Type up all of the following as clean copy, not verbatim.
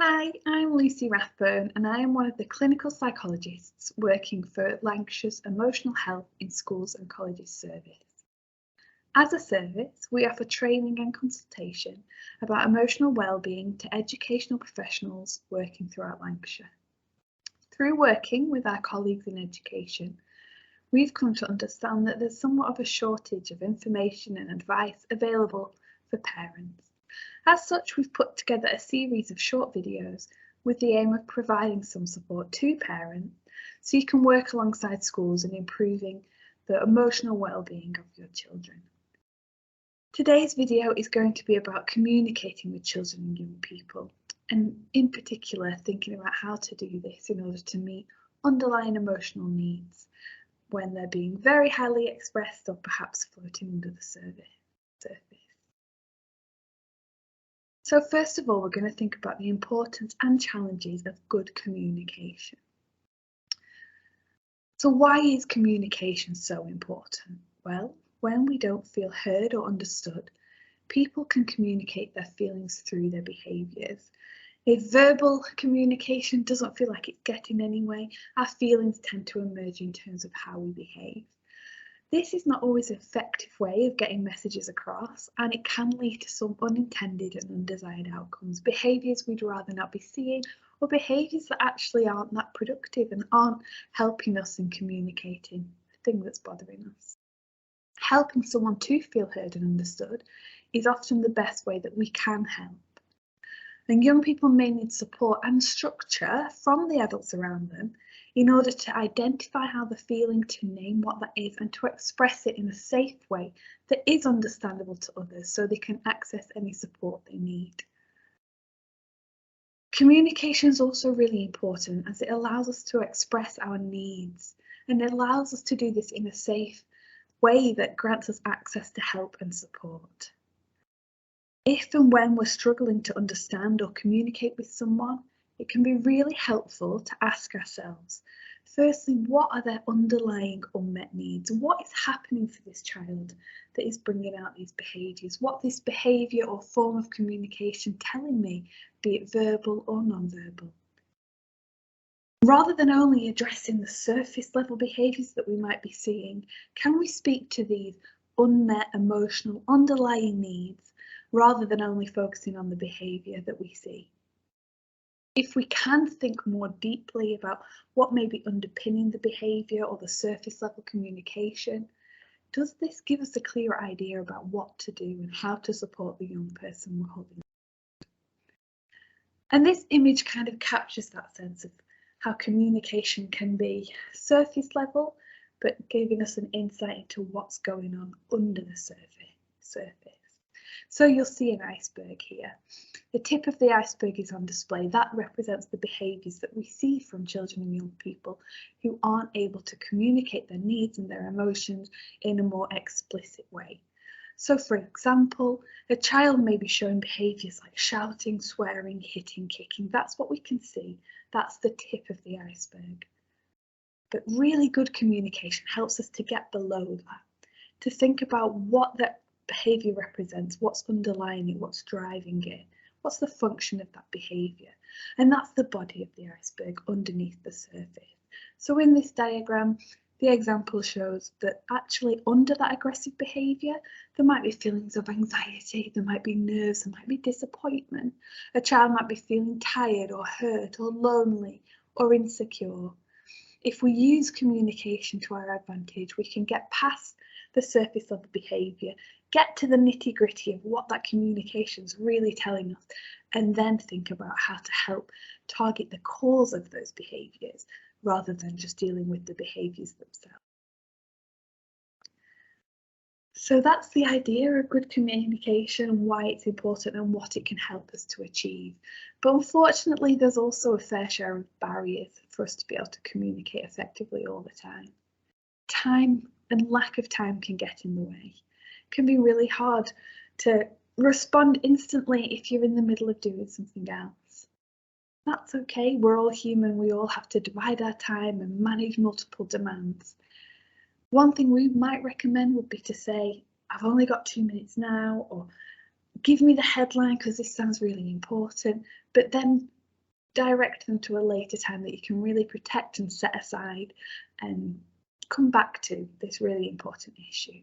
Hi, I'm Lucy Rathbone and I am one of the clinical psychologists working for Lancashire's Emotional Health in Schools and Colleges service. As a service, we offer training and consultation about emotional wellbeing to educational professionals working throughout Lancashire. Through working with our colleagues in education, we've come to understand that there's somewhat of a shortage of information and advice available for parents. As such, we've put together a series of short videos with the aim of providing some support to parents so you can work alongside schools in improving the emotional well-being of your children. Today's video is going to be about communicating with children and young people, and in particular thinking about how to do this in order to meet underlying emotional needs when they're being very highly expressed or perhaps floating under the surface. So first of all, we're going to think about the importance and challenges of good communication. So why is communication so important? Well, when we don't feel heard or understood, people can communicate their feelings through their behaviours. If verbal communication doesn't feel like it's getting anywhere, our feelings tend to emerge in terms of how we behave. This is not always an effective way of getting messages across, and it can lead to some unintended and undesired outcomes, behaviours we'd rather not be seeing, or behaviours that actually aren't that productive and aren't helping us in communicating the thing that's bothering us. Helping someone to feel heard and understood is often the best way that we can help. And young people may need support and structure from the adults around them in order to identify how they're feeling, to name what that is, and to express it in a safe way that is understandable to others so they can access any support they need. Communication is also really important as it allows us to express our needs, and it allows us to do this in a safe way that grants us access to help and support. If and when we're struggling to understand or communicate with someone, it can be really helpful to ask ourselves, firstly, what are their underlying unmet needs? What is happening for this child that is bringing out these behaviours? What this behaviour or form of communication telling me, be it verbal or non-verbal? Rather than only addressing the surface level behaviours that we might be seeing, can we speak to these unmet emotional underlying needs rather than only focusing on the behaviour that we see? If we can think more deeply about what may be underpinning the behaviour or the surface level communication, does this give us a clearer idea about what to do and how to support the young person we're holding? And this image kind of captures that sense of how communication can be surface level, but giving us an insight into what's going on under the surface. So you'll see an iceberg here. The tip of the iceberg is on display. That represents the behaviours that we see from children and young people who aren't able to communicate their needs and their emotions in a more explicit way. So for example, a child may be showing behaviours like shouting, swearing, hitting, kicking. That's what we can see. That's the tip of the iceberg. But really good communication helps us to get below that, to think about what that behaviour represents, what's underlying it, what's driving it, what's the function of that behaviour. And that's the body of the iceberg underneath the surface. So in this diagram, the example shows that actually under that aggressive behaviour, there might be feelings of anxiety, there might be nerves, there might be disappointment. A child might be feeling tired or hurt or lonely or insecure. If we use communication to our advantage, we can get past the surface level behaviour, get to the nitty gritty of what that communication is really telling us, and then think about how to help target the cause of those behaviours rather than just dealing with the behaviours themselves. So that's the idea of good communication, why it's important and what it can help us to achieve. But unfortunately, there's also a fair share of barriers for us to be able to communicate effectively all the time. Time and lack of time can get in the way. It can be really hard to respond instantly if you're in the middle of doing something else. That's okay, we're all human, we all have to divide our time and manage multiple demands. One thing we might recommend would be to say, I've only got 2 minutes now, or give me the headline because this sounds really important, but then direct them to a later time that you can really protect and set aside and come back to this really important issue.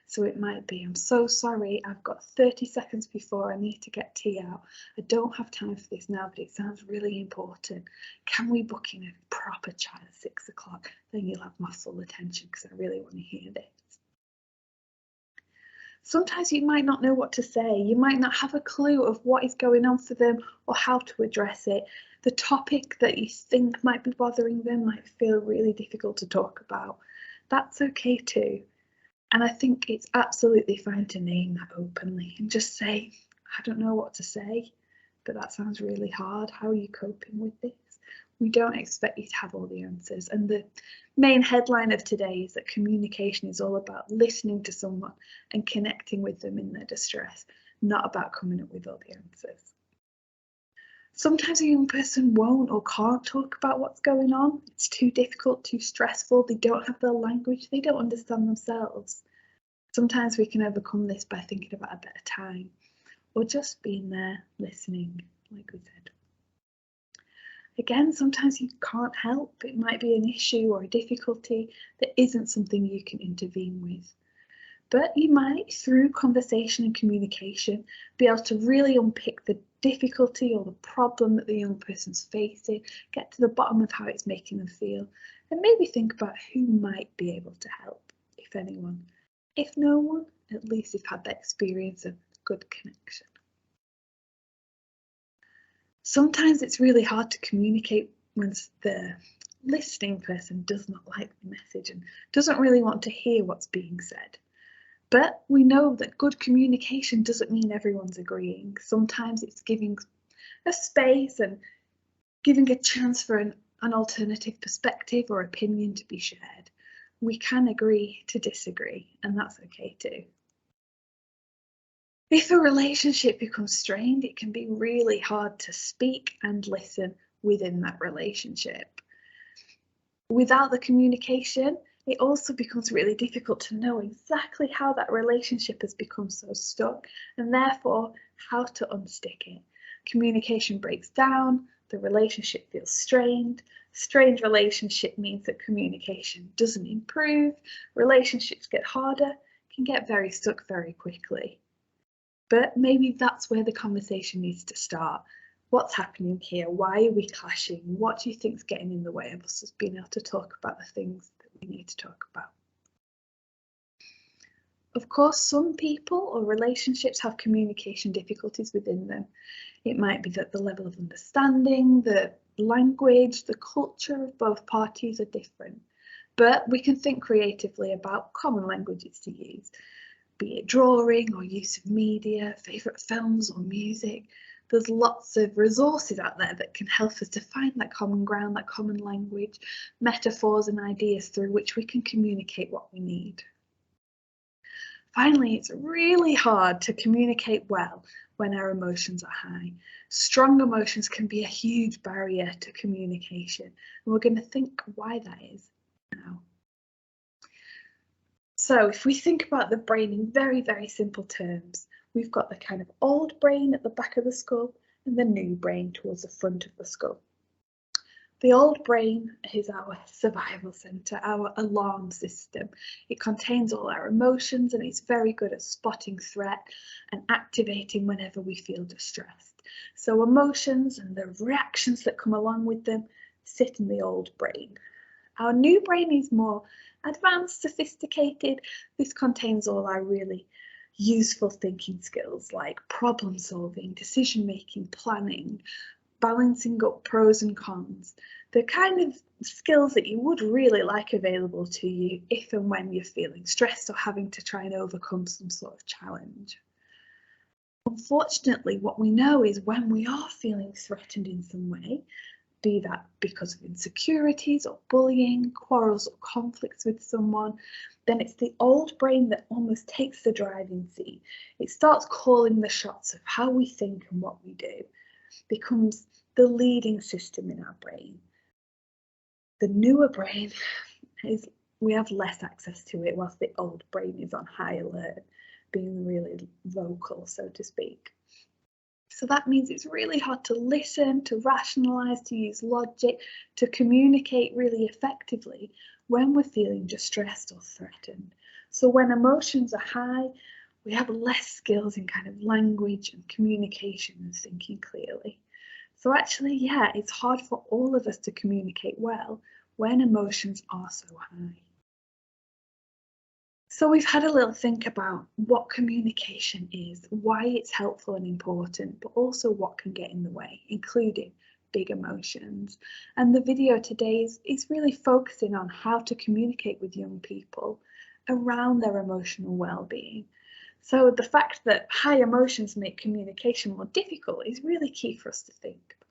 So it might be, I'm so sorry, I've got 30 seconds before I need to get tea out. I don't have time for this now, but it sounds really important. Can we book in a proper chat at 6 o'clock? Then you'll have my full attention because I really want to hear this. Sometimes you might not know what to say. You might not have a clue of what is going on for them or how to address it. The topic that you think might be bothering them might feel really difficult to talk about. That's okay too. And I think it's absolutely fine to name that openly and just say, I don't know what to say, but that sounds really hard. How are you coping with this? We don't expect you to have all the answers. And the main headline of today is that communication is all about listening to someone and connecting with them in their distress, not about coming up with all the answers. Sometimes a young person won't or can't talk about what's going on. It's too difficult, too stressful. They don't have their language. They don't understand themselves. Sometimes we can overcome this by thinking about a better time or just being there, listening, like we said. Again, sometimes you can't help. It might be an issue or a difficulty that isn't something you can intervene with. But you might, through conversation and communication, be able to really unpick the difficulty or the problem that the young person's facing, get to the bottom of how it's making them feel, and maybe think about who might be able to help, if anyone. If no one, at least you've had that experience of good connection. Sometimes it's really hard to communicate when the listening person does not like the message and doesn't really want to hear what's being said. But we know that good communication doesn't mean everyone's agreeing. Sometimes it's giving a space and giving a chance for an alternative perspective or opinion to be shared. We can agree to disagree, and that's okay too. If a relationship becomes strained, it can be really hard to speak and listen within that relationship. Without the communication, it also becomes really difficult to know exactly how that relationship has become so stuck and therefore how to unstick it. Communication breaks down, the relationship feels strained. Strained relationship means that communication doesn't improve, relationships get harder, can get very stuck very quickly. But maybe that's where the conversation needs to start. What's happening here? Why are we clashing? What do you think's getting in the way of us just being able to talk about the things that we need to talk about? Of course, some people or relationships have communication difficulties within them. It might be that the level of understanding, the language, the culture of both parties are different. But we can think creatively about common languages to use, be it drawing or use of media, favourite films or music. There's lots of resources out there that can help us to find that common ground, that common language, metaphors and ideas through which we can communicate what we need. Finally, it's really hard to communicate well when our emotions are high. Strong emotions can be a huge barrier to communication, and we're going to think why that is now. So if we think about the brain in very, very simple terms, we've got the kind of old brain at the back of the skull and the new brain towards the front of the skull. The old brain is our survival centre, our alarm system. It contains all our emotions and it's very good at spotting threat and activating whenever we feel distressed. So emotions and the reactions that come along with them sit in the old brain. Our new brain is more advanced, sophisticated. This contains all our really useful thinking skills like problem solving, decision making, planning, balancing up pros and cons, the kind of skills that you would really like available to you if and when you're feeling stressed or having to try and overcome some sort of challenge. Unfortunately, what we know is when we are feeling threatened in some way, be that because of insecurities or bullying, quarrels or conflicts with someone, then it's the old brain that almost takes the driving seat. It starts calling the shots of how we think and what we do, becomes the leading system in our brain. The newer brain we have less access to it, whilst the old brain is on high alert, being really vocal, so to speak. So that means it's really hard to listen, to rationalize, to use logic, to communicate really effectively when we're feeling distressed or threatened. So when emotions are high, we have less skills in kind of language and communication and thinking clearly. So actually, yeah, it's hard for all of us to communicate well when emotions are so high. So we've had a little think about what communication is, why it's helpful and important, but also what can get in the way, including big emotions. And the video today is really focusing on how to communicate with young people around their emotional well-being. So the fact that high emotions make communication more difficult is really key for us to think about.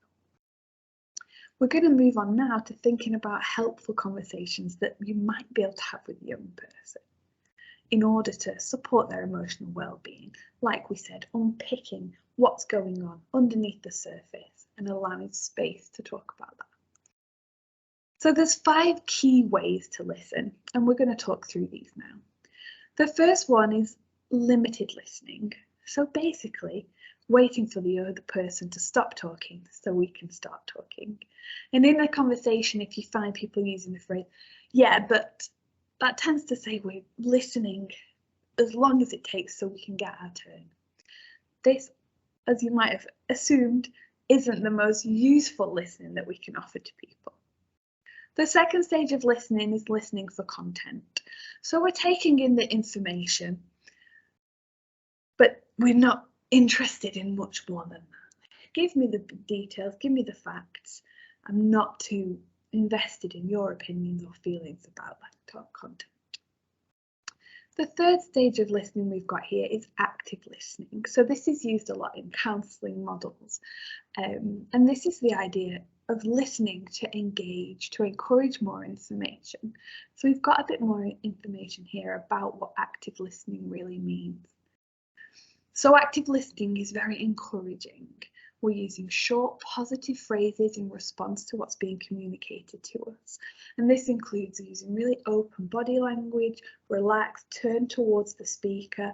We're going to move on now to thinking about helpful conversations that you might be able to have with a young person in order to support their emotional well-being. Like we said, unpicking what's going on underneath the surface and allowing space to talk about that. So there's 5 key ways to listen, and we're going to talk through these now. The first one is limited listening. So basically, waiting for the other person to stop talking so we can start talking. And in a conversation, if you find people using the phrase, yeah, but that tends to say we're listening as long as it takes so we can get our turn. This, as you might have assumed, isn't the most useful listening that we can offer to people. The second stage of listening is listening for content. So we're taking in the information, but we're not interested in much more than that. Give me the details, give me the facts. I'm not too invested in your opinions or feelings about that content. The third stage of listening we've got here is active listening. So this is used a lot in counselling models. And this is the idea of listening to engage, to encourage more information. So we've got a bit more information here about what active listening really means. So active listening is very encouraging. We're using short, positive phrases in response to what's being communicated to us. And this includes using really open body language, relaxed, turn towards the speaker,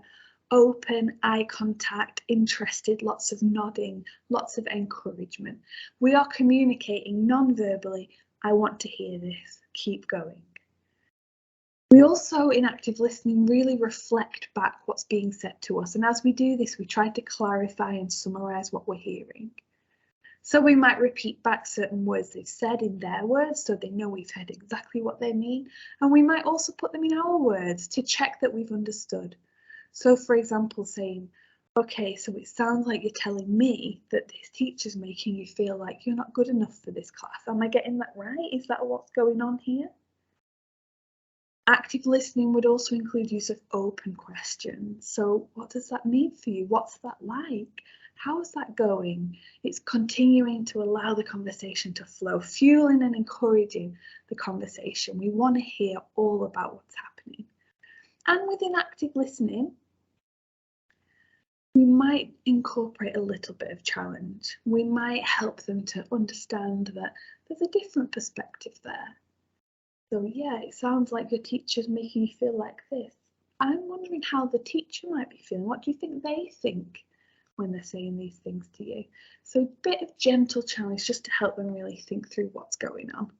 open eye contact, interested, lots of nodding, lots of encouragement. We are communicating non-verbally, I want to hear this, keep going. We also, in active listening, really reflect back what's being said to us. And as we do this, we try to clarify and summarise what we're hearing. So we might repeat back certain words they've said in their words so they know we've heard exactly what they mean. And we might also put them in our words to check that we've understood. So for example, saying, okay, so it sounds like you're telling me that this teacher's making you feel like you're not good enough for this class. Am I getting that right? Is that what's going on here? Active listening would also include use of open questions. So what does that mean for you? What's that like? How is that going? It's continuing to allow the conversation to flow, fueling and encouraging the conversation. We want to hear all about what's happening. And within active listening, we might incorporate a little bit of challenge. We might help them to understand that there's a different perspective there. So yeah, it sounds like your teacher's making you feel like this. I'm wondering how the teacher might be feeling. What do you think they think when they're saying these things to you? So a bit of gentle challenge just to help them really think through what's going on.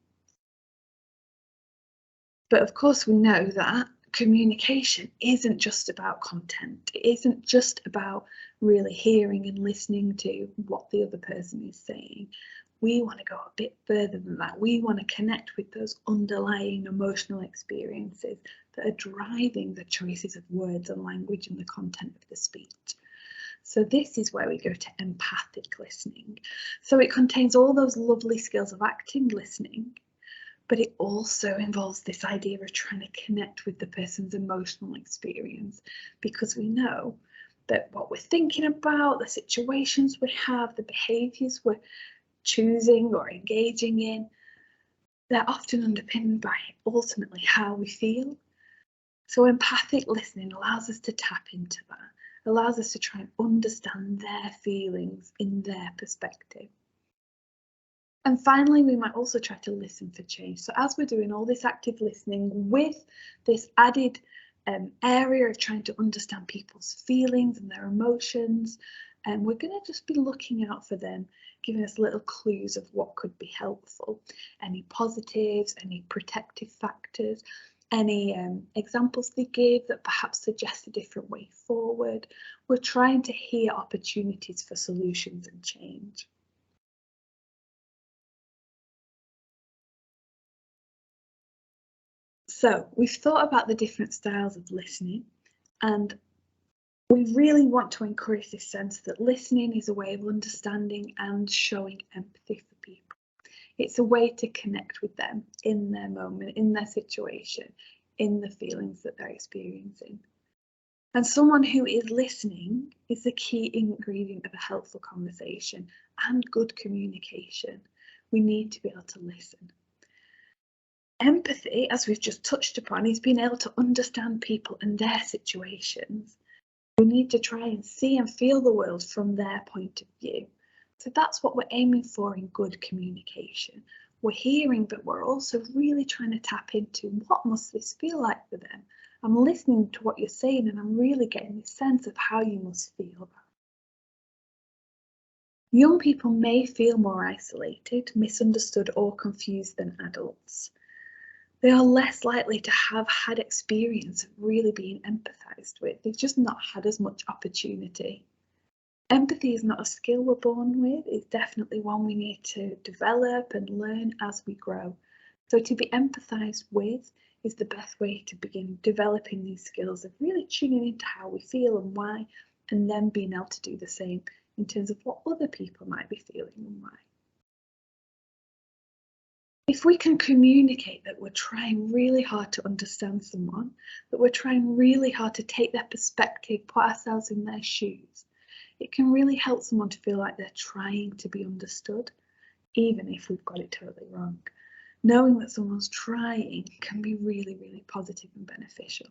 But of course we know that communication isn't just about content. It isn't just about really hearing and listening to what the other person is saying. We want to go a bit further than that. We want to connect with those underlying emotional experiences that are driving the choices of words and language and the content of the speech. So this is where we go to empathic listening. So it contains all those lovely skills of active listening, but it also involves this idea of trying to connect with the person's emotional experience, because we know that what we're thinking about, the situations we have, the behaviours we're choosing or engaging in, they're often underpinned by ultimately how we feel. So empathic listening allows us to tap into that, allows us to try and understand their feelings in their perspective. And finally, we might also try to listen for change. So as we're doing all this active listening with this added area of trying to understand people's feelings and their emotions, And we're going to just be looking out for them, giving us little clues of what could be helpful. Any positives, any protective factors, any examples they give that perhaps suggest a different way forward. We're trying to hear opportunities for solutions and change. So we've thought about the different styles of listening, and we really want to encourage this sense that listening is a way of understanding and showing empathy for people. It's a way to connect with them in their moment, in their situation, in the feelings that they're experiencing. And someone who is listening is the key ingredient of a helpful conversation and good communication. We need to be able to listen. Empathy, as we've just touched upon, is being able to understand people and their situations. We need to try and see and feel the world from their point of view. So that's what we're aiming for in good communication. We're hearing, but we're also really trying to tap into what must this feel like for them. I'm listening to what you're saying and I'm really getting this sense of how you must feel. Young people may feel more isolated, misunderstood or confused than adults. They are less likely to have had experience of really being empathised with. They've just not had as much opportunity. Empathy is not a skill we're born with. It's definitely one we need to develop and learn as we grow. So to be empathised with is the best way to begin developing these skills of really tuning into how we feel and why, and then being able to do the same in terms of what other people might be feeling and why. If we can communicate that we're trying really hard to understand someone, that we're trying really hard to take their perspective, put ourselves in their shoes, it can really help someone to feel like they're trying to be understood, even if we've got it totally wrong. Knowing that someone's trying can be really, really positive and beneficial.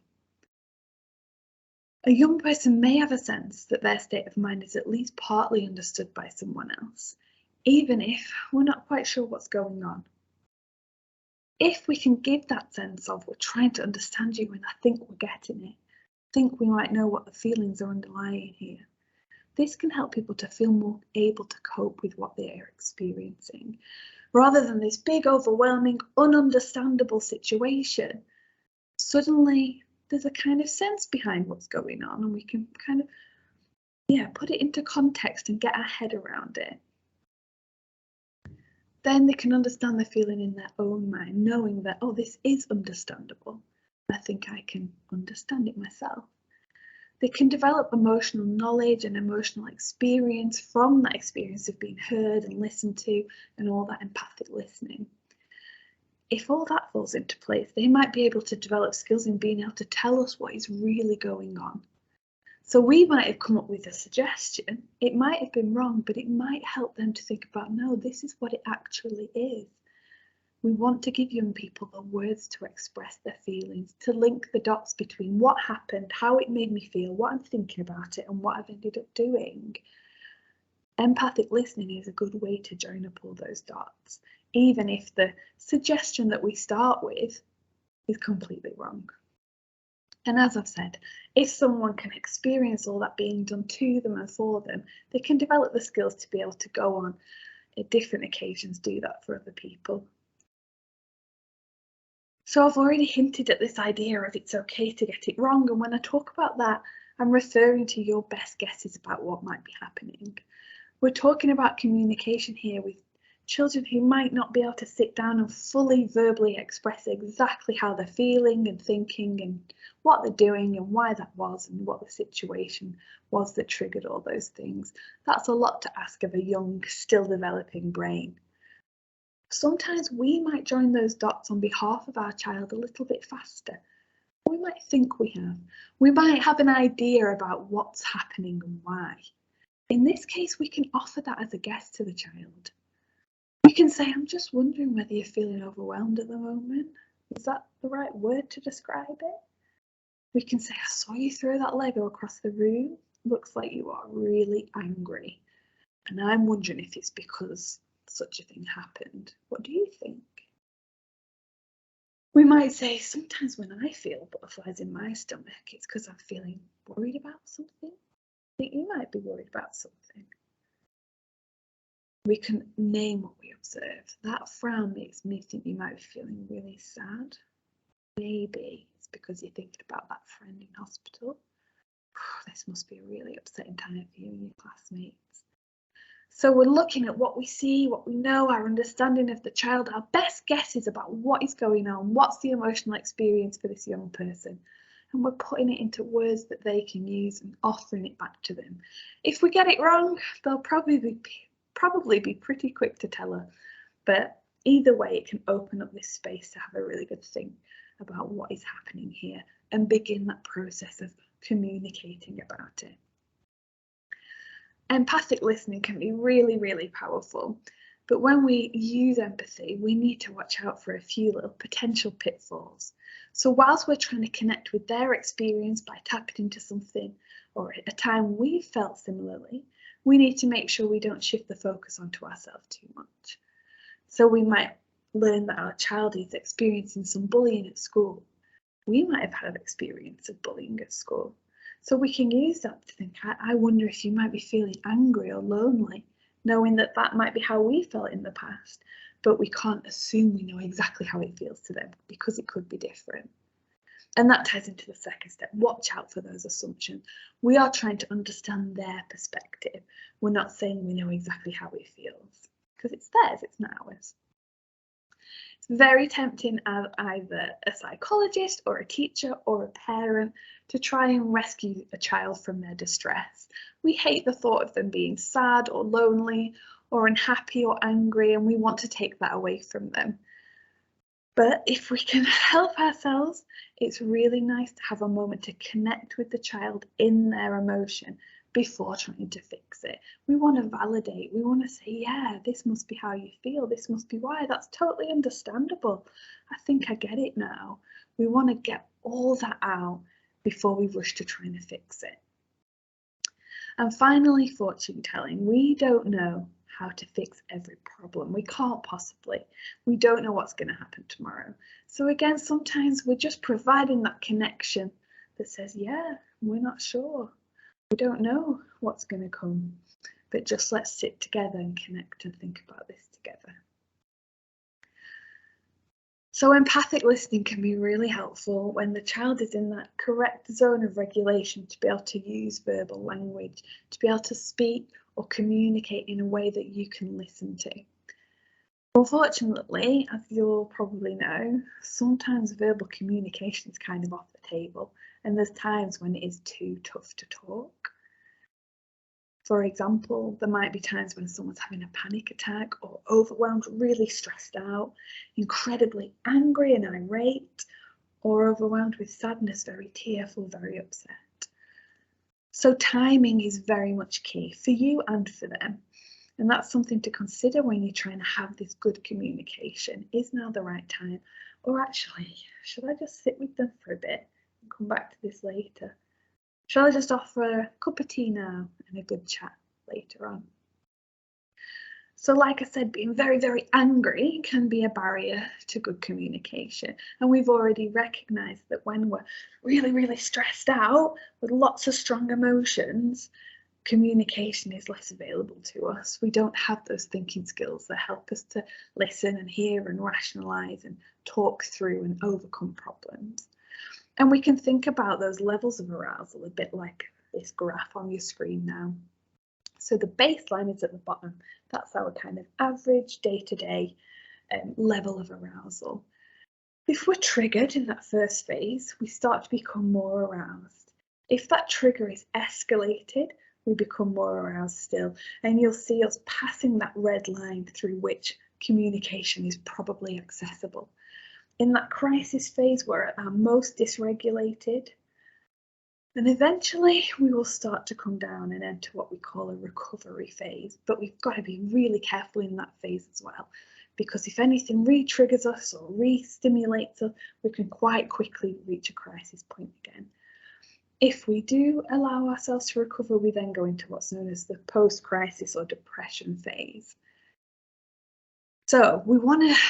A young person may have a sense that their state of mind is at least partly understood by someone else, even if we're not quite sure what's going on. If we can give that sense of we're trying to understand you and I think we're getting it, I think we might know what the feelings are underlying here. This can help people to feel more able to cope with what they are experiencing, rather than this big, overwhelming, ununderstandable situation. Suddenly, there's a kind of sense behind what's going on, and we can kind of, put it into context and get our head around it. Then they can understand the feeling in their own mind, knowing that, oh, this is understandable. I think I can understand it myself. They can develop emotional knowledge and emotional experience from that experience of being heard and listened to and all that empathic listening. If all that falls into place, they might be able to develop skills in being able to tell us what is really going on. So we might have come up with a suggestion, it might have been wrong, but it might help them to think about, no, this is what it actually is. We want to give young people the words to express their feelings, to link the dots between what happened, how it made me feel, what I'm thinking about it, and what I've ended up doing. Empathic listening is a good way to join up all those dots, even if the suggestion that we start with is completely wrong. And as I've said, if someone can experience all that being done to them and for them, they can develop the skills to be able to go on at different occasions, do that for other people. So I've already hinted at this idea of it's okay to get it wrong, and when I talk about that, I'm referring to your best guesses about what might be happening. We're talking about communication here with children who might not be able to sit down and fully verbally express exactly how they're feeling and thinking and what they're doing and why that was and what the situation was that triggered all those things. That's a lot to ask of a young, still developing brain. Sometimes we might join those dots on behalf of our child a little bit faster. We might think we have. We might have an idea about what's happening and why. In this case, we can offer that as a guest to the child. We can say, I'm just wondering whether you're feeling overwhelmed at the moment. Is that the right word to describe it? We can say, I saw you throw that Lego across the room. Looks like you are really angry. And I'm wondering if it's because such a thing happened. What do you think? We might say, sometimes when I feel butterflies in my stomach, it's because I'm feeling worried about something. think you might be worried about something. We can name what we observe. That frown makes me think you might be feeling really sad. Maybe it's because you're thinking about that friend in hospital. This must be a really upsetting time for you and your classmates. So we're looking at what we see, what we know, our understanding of the child, our best guesses about what is going on, what's the emotional experience for this young person. And we're putting it into words that they can use and offering it back to them. If we get it wrong, they'll probably be pretty quick to tell us. But either way, it can open up this space to have a really good think about what is happening here and begin that process of communicating about it. Empathic listening can be really, really powerful, but when we use empathy, we need to watch out for a few little potential pitfalls. So whilst we're trying to connect with their experience by tapping into something or a time we felt similarly, we need to make sure we don't shift the focus onto ourselves too much. So we might learn that our child is experiencing some bullying at school. We might have had an experience of bullying at school. So we can use that to think, I wonder if you might be feeling angry or lonely, knowing that that might be how we felt in the past, but we can't assume we know exactly how it feels to them because it could be different. And that ties into the second step. Watch out for those assumptions. We are trying to understand their perspective. We're not saying we know exactly how it feels because it's theirs, it's not ours. It's very tempting as either a psychologist or a teacher or a parent to try and rescue a child from their distress. We hate the thought of them being sad or lonely or unhappy or angry, and we want to take that away from them. But if we can help ourselves, it's really nice to have a moment to connect with the child in their emotion before trying to fix it. We want to validate, we want to say, yeah, this must be how you feel, this must be why, that's totally understandable. I think I get it now. We want to get all that out before we rush to trying to fix it. And finally, fortune telling. We don't know how to fix every problem. We can't possibly. We don't know what's going to happen tomorrow. So again, sometimes we're just providing that connection that says, yeah, we're not sure. We don't know what's going to come, but just let's sit together and connect and think about this together. So empathic listening can be really helpful when the child is in that correct zone of regulation to be able to use verbal language, to be able to speak or communicate in a way that you can listen to. Unfortunately, as you'll probably know, sometimes verbal communication is kind of off the table, and there's times when it is too tough to talk. For example, there might be times when someone's having a panic attack or overwhelmed, really stressed out, incredibly angry and irate, or overwhelmed with sadness, very tearful, very upset. So timing is very much key for you and for them. And that's something to consider when you're trying to have this good communication. Is now the right time? Or actually, should I just sit with them for a bit and come back to this later? Shall I just offer a cup of tea now and a good chat later on? So like I said, being very, very angry can be a barrier to good communication. And we've already recognised that when we're really, really stressed out with lots of strong emotions, communication is less available to us. We don't have those thinking skills that help us to listen and hear and rationalise and talk through and overcome problems. And we can think about those levels of arousal a bit like this graph on your screen now. So the baseline is at the bottom. That's our kind of average day-to-day level of arousal. If we're triggered in that first phase, we start to become more aroused. If that trigger is escalated, we become more aroused still. And you'll see us passing that red line through which communication is probably accessible. In that crisis phase, we're at our most dysregulated. And eventually we will start to come down and enter what we call a recovery phase. But we've got to be really careful in that phase as well, because if anything re-triggers us or re-stimulates us, we can quite quickly reach a crisis point again. If we do allow ourselves to recover, we then go into what's known as the post-crisis or depression phase. So we want to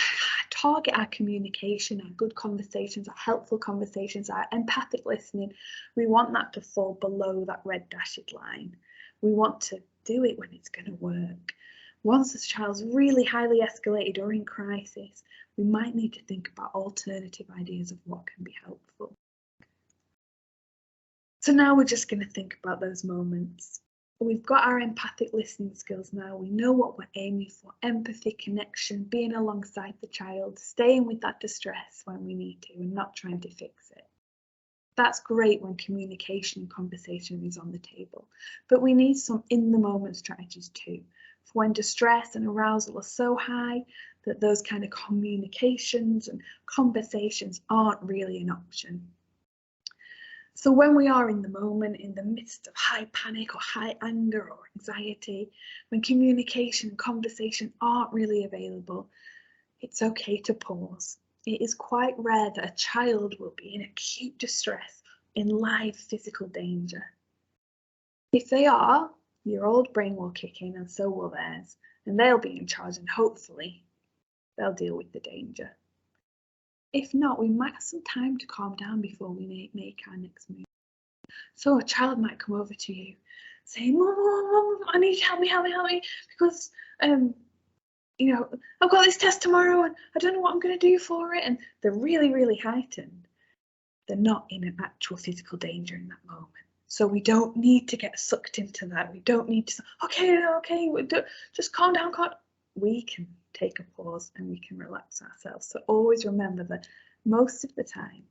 target our communication, our good conversations, our helpful conversations, our empathic listening, we want that to fall below that red dashed line. We want to do it when it's going to work. Once the child's really highly escalated or in crisis, we might need to think about alternative ideas of what can be helpful. So now we're just going to think about those moments. We've got our empathic listening skills now. We know what we're aiming for: empathy, connection, being alongside the child, staying with that distress when we need to and not trying to fix it. That's great when communication and conversation is on the table, but we need some in-the-moment strategies too, for when distress and arousal are so high that those kind of communications and conversations aren't really an option. So when we are in the moment, in the midst of high panic or high anger or anxiety, when communication and conversation aren't really available, it's okay to pause. It is quite rare that a child will be in acute distress, in live physical danger. If they are, your old brain will kick in and so will theirs, and they'll be in charge, and hopefully they'll deal with the danger. If not, we might have some time to calm down before we make our next move. So a child might come over to you saying, Mom, I need you to help me, because you know, I've got this test tomorrow and I don't know what I'm going to do for it. And they're really, really heightened. They're not in an actual physical danger in that moment. So we don't need to get sucked into that. We don't need to, okay, just calm down. We can take a pause and we can relax ourselves. So always remember that most of the time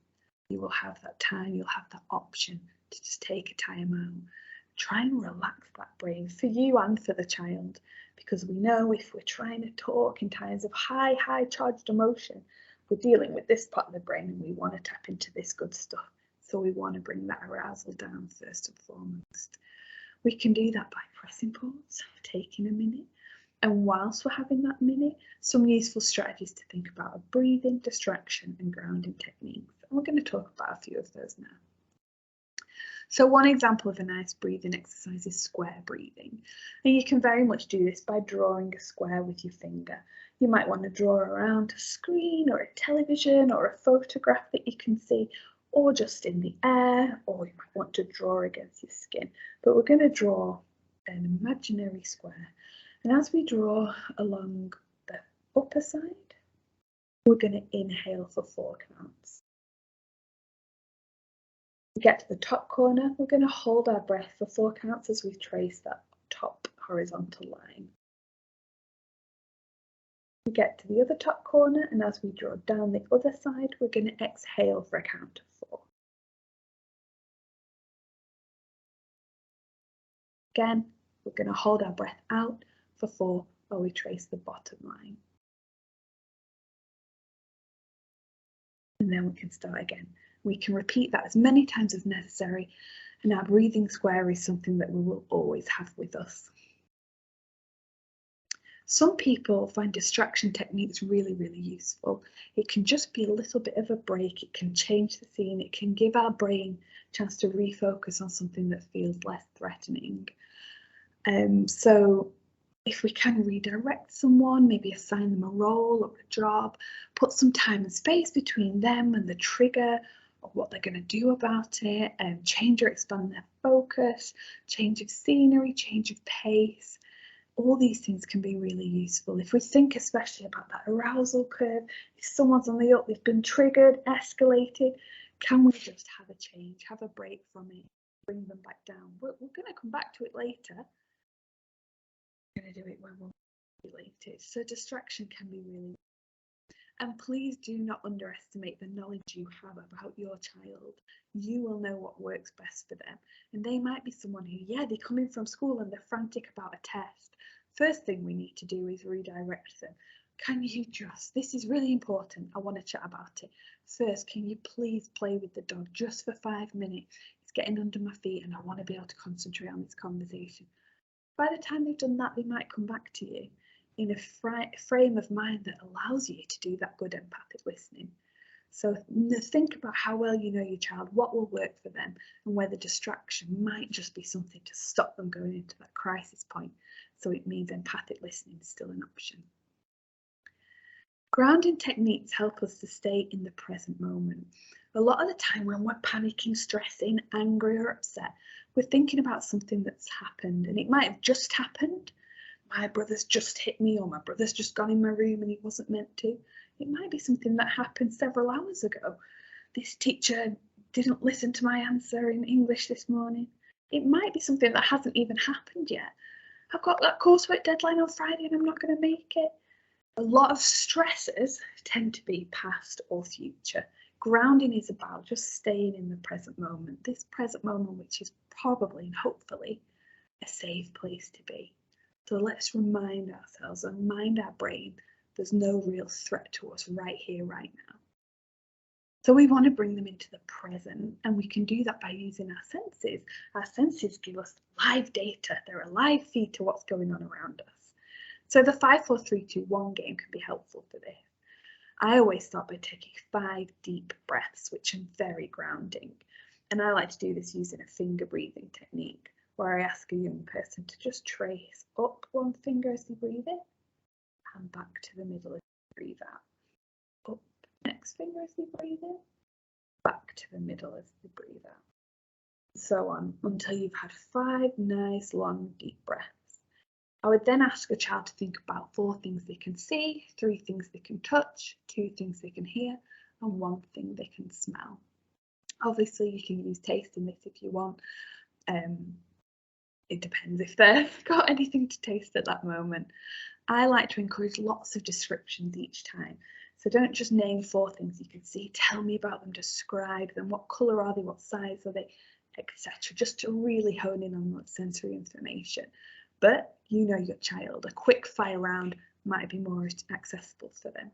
you will have that time, you'll have that option to just take a time out. Try and relax that brain for you and for the child, because we know if we're trying to talk in times of high charged emotion, we're dealing with this part of the brain and we want to tap into this good stuff. So we want to bring that arousal down first and foremost. We can do that by pressing pause, taking a minute. And whilst we're having that minute, some useful strategies to think about are breathing, distraction and grounding techniques. And we're going to talk about a few of those now. So one example of a nice breathing exercise is square breathing. And you can very much do this by drawing a square with your finger. You might want to draw around a screen or a television or a photograph that you can see, or just in the air, or you might want to draw against your skin. But we're going to draw an imaginary square. And as we draw along the upper side, we're going to inhale for 4 counts. We get to the top corner, we're going to hold our breath for 4 counts as we trace that top horizontal line. We get to the other top corner, and as we draw down the other side, we're going to exhale for a count of 4. Again, we're going to hold our breath out for 4 while we trace the bottom line. And then we can start again. We can repeat that as many times as necessary, and our breathing square is something that we will always have with us. Some people find distraction techniques really, really useful. It can just be a little bit of a break. It can change the scene. It can give our brain a chance to refocus on something that feels less threatening. So if we can redirect someone, maybe assign them a role or a job, put some time and space between them and the trigger of what they're going to do about it, and change or expand their focus, change of scenery, change of pace. All these things can be really useful. If we think especially about that arousal curve, if someone's on the up, they've been triggered, escalated, can we just have a change, have a break from it, bring them back down? We're going to come back to it later. We're going to do it when we're related. So distraction can be really. And please do not underestimate the knowledge you have about your child. You will know what works best for them. And they might be someone who, they come in from school and they're frantic about a test. First thing we need to do is redirect them. Can you this is really important. I want to chat about it. First, can you please play with the dog just for 5 minutes? It's getting under my feet and I want to be able to concentrate on this conversation. By the time they've done that, they might come back to you in a frame of mind that allows you to do that good empathic listening. So think about how well you know your child, what will work for them, and whether distraction might just be something to stop them going into that crisis point. So it means empathic listening is still an option. Grounding techniques help us to stay in the present moment. A lot of the time when we're panicking, stressing, angry or upset, we're thinking about something that's happened, and it might have just happened. My brother's just hit me, or my brother's just gone in my room and he wasn't meant to. It might be something that happened several hours ago. This teacher didn't listen to my answer in English this morning. It might be something that hasn't even happened yet. I've got that coursework deadline on Friday and I'm not going to make it. A lot of stresses tend to be past or future. Grounding is about just staying in the present moment, this present moment which is probably and hopefully a safe place to be. So let's remind ourselves and remind our brain there's no real threat to us right here, right now. So we want to bring them into the present, and we can do that by using our senses. Our senses give us live data. They're a live feed to what's going on around us. So the 5, 4, 3, 2, 1 game can be helpful for this. I always start by taking 5 deep breaths, which are very grounding. And I like to do this using a finger breathing technique, where I ask a young person to just trace up one finger as they breathe in and back to the middle as they breathe out. Up, next finger as they breathe in, back to the middle as they breathe out. So on until you've had 5 nice, long, deep breaths. I would then ask a child to think about 4 things they can see, 3 things they can touch, 2 things they can hear, and 1 thing they can smell. Obviously, you can use taste in this if you want. It depends if they've got anything to taste at that moment. I like to encourage lots of descriptions each time. So don't just name 4 things you can see, tell me about them, describe them, what colour are they, what size are they, etc. Just to really hone in on that sensory information. But you know your child, a quick fire round might be more accessible for them.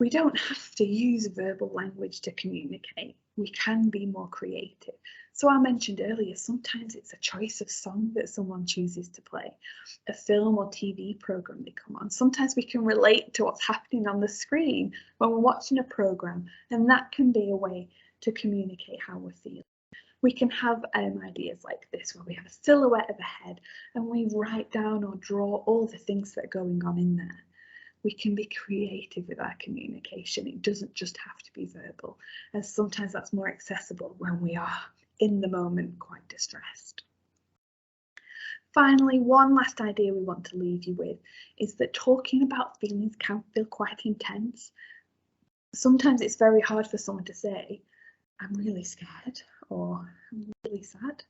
We don't have to use verbal language to communicate. We can be more creative. So I mentioned earlier, sometimes it's a choice of song that someone chooses to play, a film or TV program they come on. Sometimes we can relate to what's happening on the screen when we're watching a program, and that can be a way to communicate how we're feeling. We can have ideas like this, where we have a silhouette of a head and we write down or draw all the things that are going on in there. We can be creative with our communication. It doesn't just have to be verbal, and sometimes that's more accessible when we are in the moment quite distressed. Finally, one last idea we want to leave you with is that talking about feelings can feel quite intense. Sometimes it's very hard for someone to say, I'm really scared, or I'm really sad.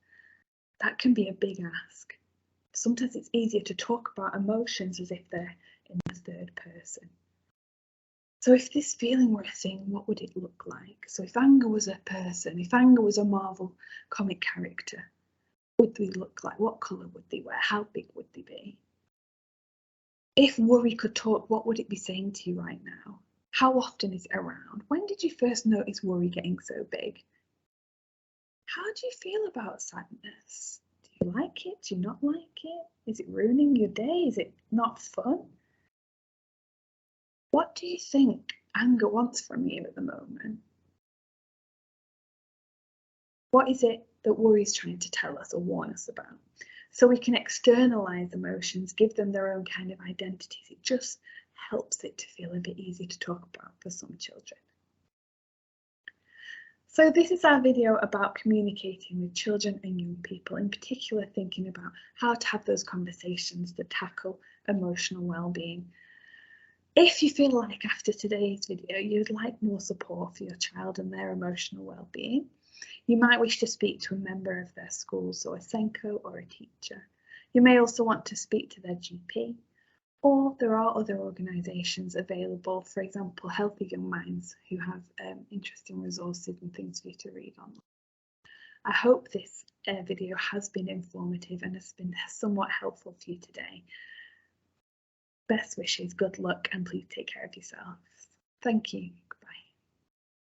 That can be a big ask. Sometimes it's easier to talk about emotions as if they're in the third person. So if this feeling were a thing, what would it look like? So if anger was a person, if anger was a Marvel comic character, what would they look like? What colour would they wear? How big would they be? If worry could talk, what would it be saying to you right now? How often is it around? When did you first notice worry getting so big? How do you feel about sadness? Do you like it? Do you not like it? Is it ruining your day? Is it not fun? What do you think anger wants from you at the moment? What is it that worry is trying to tell us or warn us about? So we can externalize emotions, give them their own kind of identities. It just helps it to feel a bit easier to talk about for some children. So this is our video about communicating with children and young people, in particular thinking about how to have those conversations that tackle emotional well-being. If you feel like after today's video you'd like more support for your child and their emotional well-being, you might wish to speak to a member of their school, so a SENCO or a teacher. You may also want to speak to their GP, or there are other organisations available, for example Healthy Young Minds, who have interesting resources and things for you to read online. I hope this video has been informative and has been somewhat helpful for you today. Best wishes, good luck, and please take care of yourselves. Thank you.